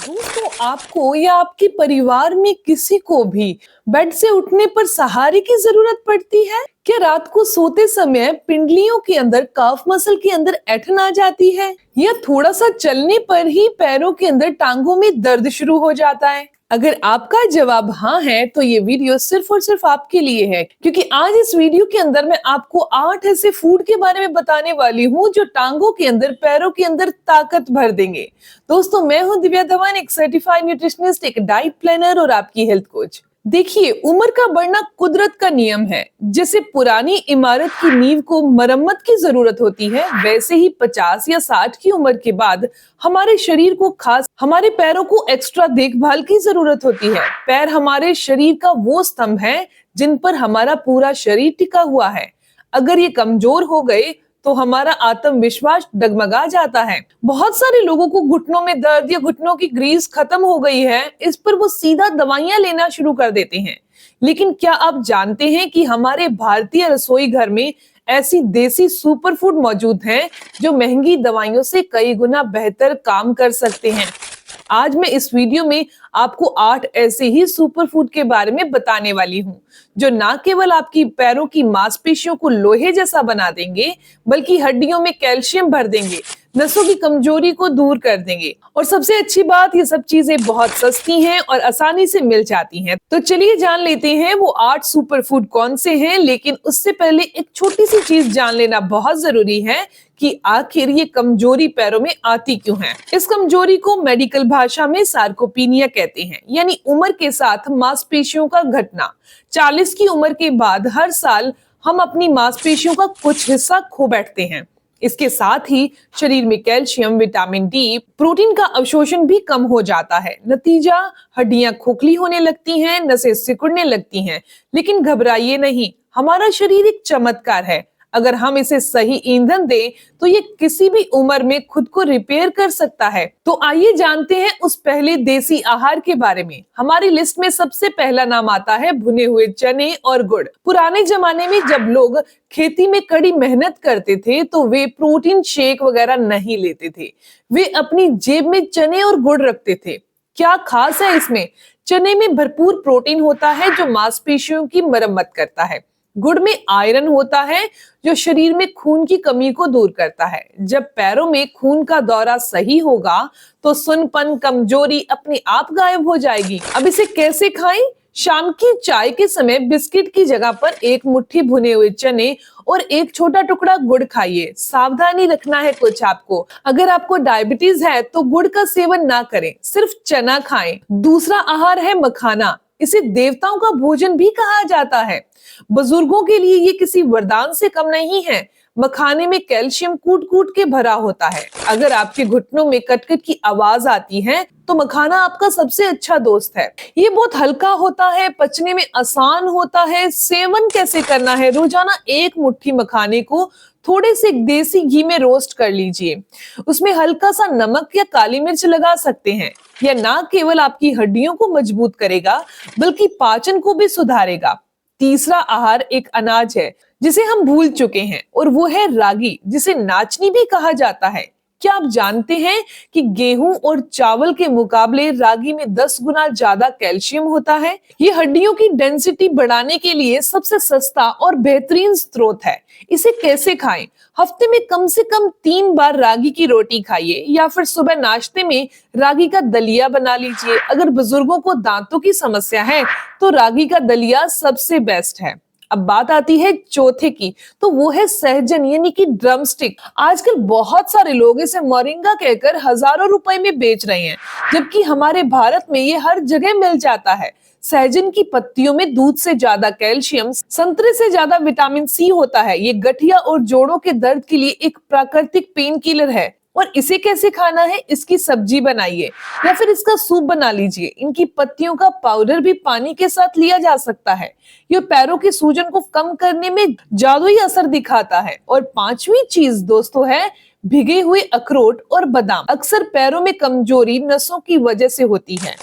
दोस्तों, आपको या आपके परिवार में किसी को भी बेड से उठने पर सहारे की जरूरत पड़ती है? क्या रात को सोते समय पिंडलियों के अंदर काफ मसल के अंदर ऐंठन आ जाती है, या थोड़ा सा चलने पर ही पैरों के अंदर टांगों में दर्द शुरू हो जाता है? अगर आपका जवाब हाँ है तो ये वीडियो सिर्फ और सिर्फ आपके लिए है, क्योंकि आज इस वीडियो के अंदर मैं आपको 8 ऐसे फूड के बारे में बताने वाली हूँ जो टांगों के अंदर, पैरों के अंदर ताकत भर देंगे। दोस्तों, मैं हूँ दिव्या धवन, एक सर्टिफाइड न्यूट्रिशनिस्ट, एक डाइट प्लानर और आपकी हेल्थ कोच। देखिए, उम्र का बढ़ना कुदरत का नियम है। जैसे पुरानी इमारत की नींव को मरम्मत की जरूरत होती है, वैसे ही 50 या 60 की उम्र के बाद हमारे शरीर को, खास हमारे पैरों को एक्स्ट्रा देखभाल की जरूरत होती है। पैर हमारे शरीर का वो स्तंभ है जिन पर हमारा पूरा शरीर टिका हुआ है। अगर ये कमजोर हो गए तो हमारा आत्मविश्वास डगमगा जाता है। बहुत सारे लोगों को घुटनों में दर्द या घुटनों की ग्रीस खत्म हो गई है, इस पर वो सीधा दवाइयां लेना शुरू कर देते हैं। लेकिन क्या आप जानते हैं कि हमारे भारतीय रसोई घर में ऐसी देसी सुपर फूड मौजूद हैं जो महंगी दवाइयों से कई गुना बेहतर काम कर सकते हैं? आज मैं इस वीडियो में आपको 8 ऐसे ही सुपर फूड के बारे में बताने वाली हूँ जो ना केवल आपकी पैरों की मांसपेशियों को लोहे जैसा बना देंगे, बल्कि हड्डियों में कैल्शियम भर देंगे, नसों की कमजोरी को दूर कर देंगे। और सबसे अच्छी बात, ये सब चीजें बहुत सस्ती हैं और आसानी से मिल जाती हैं। तो चलिए जान लेते हैं वो 8 सुपर फूड कौन से हैं। लेकिन उससे पहले एक छोटी सी चीज जान लेना बहुत जरूरी है कि आखिर ये कमजोरी पैरों में आती क्यों है। इस कमजोरी को मेडिकल भाषा में सार्कोपीनिया कहते हैं, यानी उम्र के साथ मांसपेशियों का घटना। 40 की उम्र के बाद हर साल हम अपनी मांसपेशियों का कुछ हिस्सा खो बैठते हैं। इसके साथ ही शरीर में कैल्शियम, विटामिन डी, प्रोटीन का अवशोषण भी कम हो जाता है। नतीजा, हड्डियां खोखली होने लगती हैं, नसें सिकुड़ने लगती हैं। लेकिन घबराइए नहीं, हमारा शरीर एक चमत्कार है। अगर हम इसे सही ईंधन दें तो ये किसी भी उम्र में खुद को रिपेयर कर सकता है। तो आइए जानते हैं उस पहले देसी आहार के बारे में। हमारी लिस्ट में सबसे पहला नाम आता है भुने हुए चने और गुड़। पुराने जमाने में जब लोग खेती में कड़ी मेहनत करते थे तो वे प्रोटीन शेक वगैरह नहीं लेते थे। वे अपनी जेब में चने और गुड़ रखते थे। क्या खास है इसमें? चने में भरपूर प्रोटीन होता है जो मांसपेशियों की मरम्मत करता है। गुड़ में आयरन होता है जो शरीर में खून की कमी को दूर करता है। जब पैरों में खून का दौरा सही होगा तो सुनपन, कमजोरी अपने आप गायब हो जाएगी। अब इसे कैसे खाएं? शाम की चाय के समय बिस्किट की जगह पर एक मुट्ठी भुने हुए चने और एक छोटा टुकड़ा गुड़ खाइए। सावधानी रखना है कुछ आपको। अगर आपको डायबिटीज है तो गुड़ का सेवन ना करें, सिर्फ चना खाएं। दूसरा आहार है मखाना। इसे देवताओं का भोजन भी कहा जाता है। बुजुर्गों के लिए ये किसी वरदान से कम नहीं है। मखाने में कैल्शियम कूट कूट के भरा होता है। अगर आपके घुटनों में कटकट की आवाज आती है तो मखाना आपका सबसे अच्छा दोस्त है। ये बहुत हल्का होता है, पचने में आसान होता है। सेवन कैसे करना है? रोजाना एक मुट्ठी मखाने को थोड़े से देसी घी में रोस्ट कर लीजिए। उसमें हल्का सा नमक या काली मिर्च लगा सकते हैं। यह ना केवल आपकी हड्डियों को मजबूत करेगा बल्कि पाचन को भी सुधारेगा। तीसरा आहार एक अनाज है जिसे हम भूल चुके हैं, और वो है रागी, जिसे नाचनी भी कहा जाता है। क्या आप जानते हैं कि गेहूं और चावल के मुकाबले रागी में 10 गुना ज्यादा कैल्शियम होता है? ये हड्डियों की डेंसिटी बढ़ाने के लिए सबसे सस्ता और बेहतरीन स्रोत है। इसे कैसे खाएं? हफ्ते में कम से कम 3 बार रागी की रोटी खाइए, या फिर सुबह नाश्ते में रागी का दलिया बना लीजिए। अगर बुजुर्गों को दांतों की समस्या है तो रागी का दलिया सबसे बेस्ट है। अब बात आती है चौथे की, तो वो है सहजन, यानी कि ड्रम स्टिक। आजकल बहुत सारे लोग इसे मोरिंगा कहकर हजारों रुपए में बेच रहे हैं, जबकि हमारे भारत में ये हर जगह मिल जाता है। सहजन की पत्तियों में दूध से ज्यादा कैल्शियम, संतरे से ज्यादा विटामिन सी होता है। ये गठिया और जोड़ों के दर्द के लिए एक प्राकृतिक पेन किलर है। और इसे कैसे खाना है? इसकी सब्जी बनाइए या फिर इसका सूप बना लीजिए। इनकी पत्तियों का पाउडर भी पानी के साथ लिया जा सकता है। यह पैरों की सूजन को कम करने में जादुई असर दिखाता है। और पांचवी चीज दोस्तों है भिगे हुए अखरोट और बादाम। अक्सर पैरों में कमजोरी नसों की वजह से होती है।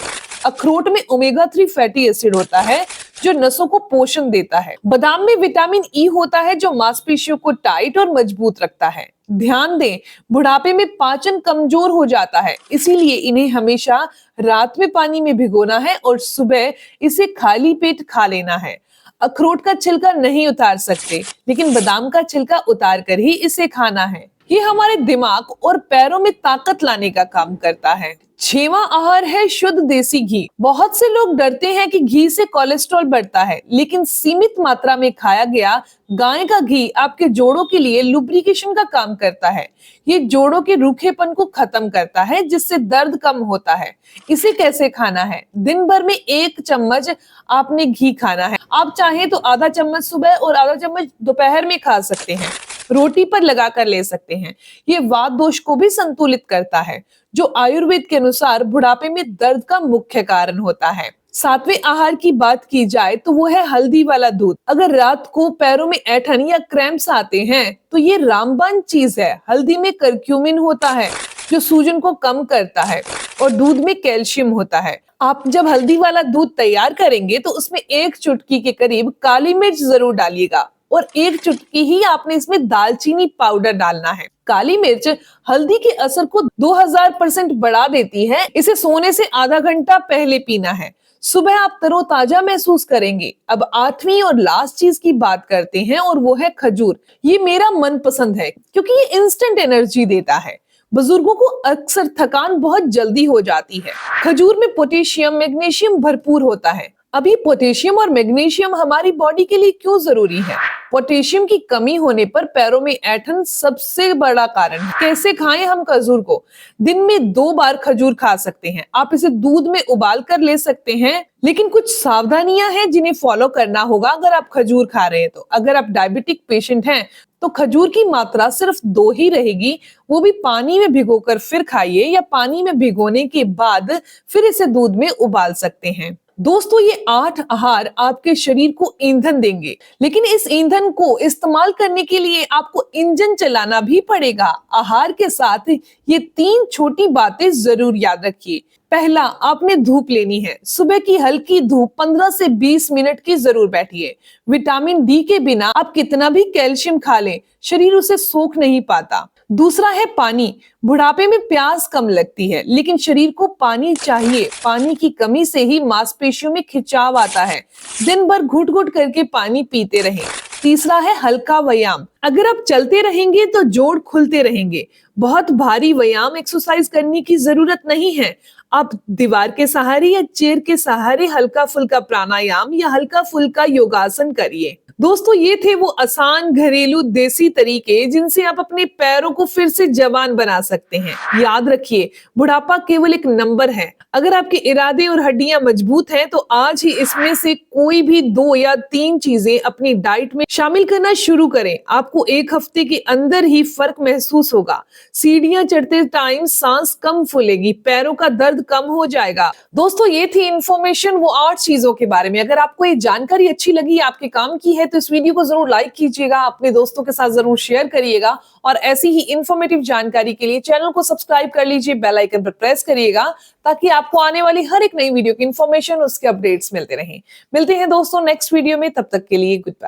अखरोट में ओमेगा 3 फैटी एसिड होता है जो नसों को पोषण देता है। बादाम में विटामिन ई होता है जो मांसपेशियों को टाइट और मजबूत रखता है। ध्यान दें, बुढ़ापे में पाचन कमजोर हो जाता है, इसीलिए इन्हें हमेशा रात में पानी में भिगोना है और सुबह इसे खाली पेट खा लेना है। अखरोट का छिलका नहीं उतार सकते, लेकिन बादाम का छिलका उतार कर ही इसे खाना है। ये हमारे दिमाग और पैरों में ताकत लाने का काम करता है। 6वां आहार है शुद्ध देसी घी। बहुत से लोग डरते हैं कि घी से कोलेस्ट्रॉल बढ़ता है, लेकिन सीमित मात्रा में खाया गया गाय का घी आपके जोड़ों के लिए लुब्रिकेशन का काम करता है। ये जोड़ों के रूखेपन को खत्म करता है, जिससे दर्द कम होता है। इसे कैसे खाना है? दिन भर में 1 चम्मच आपने घी खाना है। आप चाहें तो आधा चम्मच सुबह और आधा चम्मच दोपहर में खा सकते हैं। रोटी पर लगाकर ले सकते हैं। ये वात दोष को भी संतुलित करता है, जो आयुर्वेद के अनुसार बुढ़ापे में दर्द का मुख्य कारण होता है। 7वें आहार की बात की जाए तो वो है हल्दी वाला दूध। अगर रात को पैरों में ऐंठन या क्रैम्प्स आते हैं तो ये रामबाण चीज है। हल्दी में करक्यूमिन होता है जो सूजन को कम करता है और दूध में कैल्शियम होता है। आप जब हल्दी वाला दूध तैयार करेंगे तो उसमें 1 चुटकी के करीब काली मिर्च जरूर डालिएगा और 1 चुटकी ही आपने इसमें दालचीनी पाउडर डालना है। काली मिर्च हल्दी के असर को 2000% बढ़ा देती है। इसे सोने से आधा घंटा पहले पीना है। सुबह आप तरोताजा महसूस करेंगे। अब 8वीं और लास्ट चीज की बात करते हैं और वो है खजूर। ये मेरा मनपसंद है क्योंकि ये इंस्टेंट एनर्जी देता है। बुजुर्गों को अक्सर थकान बहुत जल्दी हो जाती है। खजूर में पोटेशियम, मैग्नीशियम भरपूर होता है। अभी पोटेशियम और मैग्नीशियम हमारी बॉडी के लिए क्यों जरूरी है? पोटेशियम की कमी होने पर पैरों में ऐंठन सबसे बड़ा कारण है। कैसे खाएं हम खजूर को? दिन में 2 बार खजूर खा सकते हैं। आप इसे दूध में उबाल कर ले सकते हैं, लेकिन कुछ सावधानियां हैं जिन्हें फॉलो करना होगा अगर आप खजूर खा रहे हैं तो। अगर आप डायबिटिक पेशेंट हैं तो खजूर की मात्रा सिर्फ 2 ही रहेगी, वो भी पानी में भिगोकर फिर खाइए या पानी में भिगोने के बाद फिर इसे दूध में उबाल सकते हैं। दोस्तों, ये 8 आहार आपके शरीर को ईंधन देंगे, लेकिन इस ईंधन को इस्तेमाल करने के लिए आपको इंजन चलाना भी पड़ेगा। आहार के साथ ये 3 छोटी बातें जरूर याद रखिए। पहला, आपने धूप लेनी है। सुबह की हल्की धूप 15 से 20 मिनट की जरूर बैठिए। विटामिन डी के बिना आप कितना भी कैल्शियम खा लें, शरीर उसे सोख नहीं पाता। दूसरा है पानी। बुढ़ापे में प्यास कम लगती है, लेकिन शरीर को पानी चाहिए। पानी की कमी से ही मांसपेशियों में खिंचाव आता है। दिन भर घुट घुट करके पानी पीते रहें। तीसरा है हल्का व्यायाम। अगर आप चलते रहेंगे तो जोड़ खुलते रहेंगे। बहुत भारी व्यायाम एक्सरसाइज करने की जरूरत नहीं है। आप दीवार के सहारे या चेयर के सहारे हल्का फुल्का प्राणायाम या हल्का फुल्का योगासन करिए। दोस्तों, ये थे वो आसान घरेलू देसी तरीके जिनसे आप अपने पैरों को फिर से जवान बना सकते हैं। याद रखिए, बुढ़ापा केवल एक नंबर है। अगर आपके इरादे और हड्डियां मजबूत हैं तो आज ही इसमें से कोई भी 2 या 3 चीजें अपनी डाइट में शामिल करना शुरू करें। आपको 1 हफ्ते के अंदर ही फर्क महसूस होगा। सीढ़ियां चढ़ते टाइम सांस कम फूलेगी, पैरों का दर्द कम हो जाएगा। दोस्तों, ये थी इंफॉर्मेशन वो 8 चीजों के बारे में। अगर आपको ये जानकारी अच्छी लगी, आपके काम की है, तो इस वीडियो को जरूर लाइक कीजिएगा, अपने दोस्तों के साथ जरूर शेयर करिएगा और ऐसी ही इंफॉर्मेटिव जानकारी के लिए चैनल को सब्सक्राइब कर लीजिए, बेल आइकन पर प्रेस करिएगा ताकि आपको आने वाली हर एक नई वीडियो की इंफॉर्मेशन, उसके अपडेट्स मिलते रहें। मिलते हैं दोस्तों नेक्स्ट वीडियो में, तब तक के लिए गुड बाय।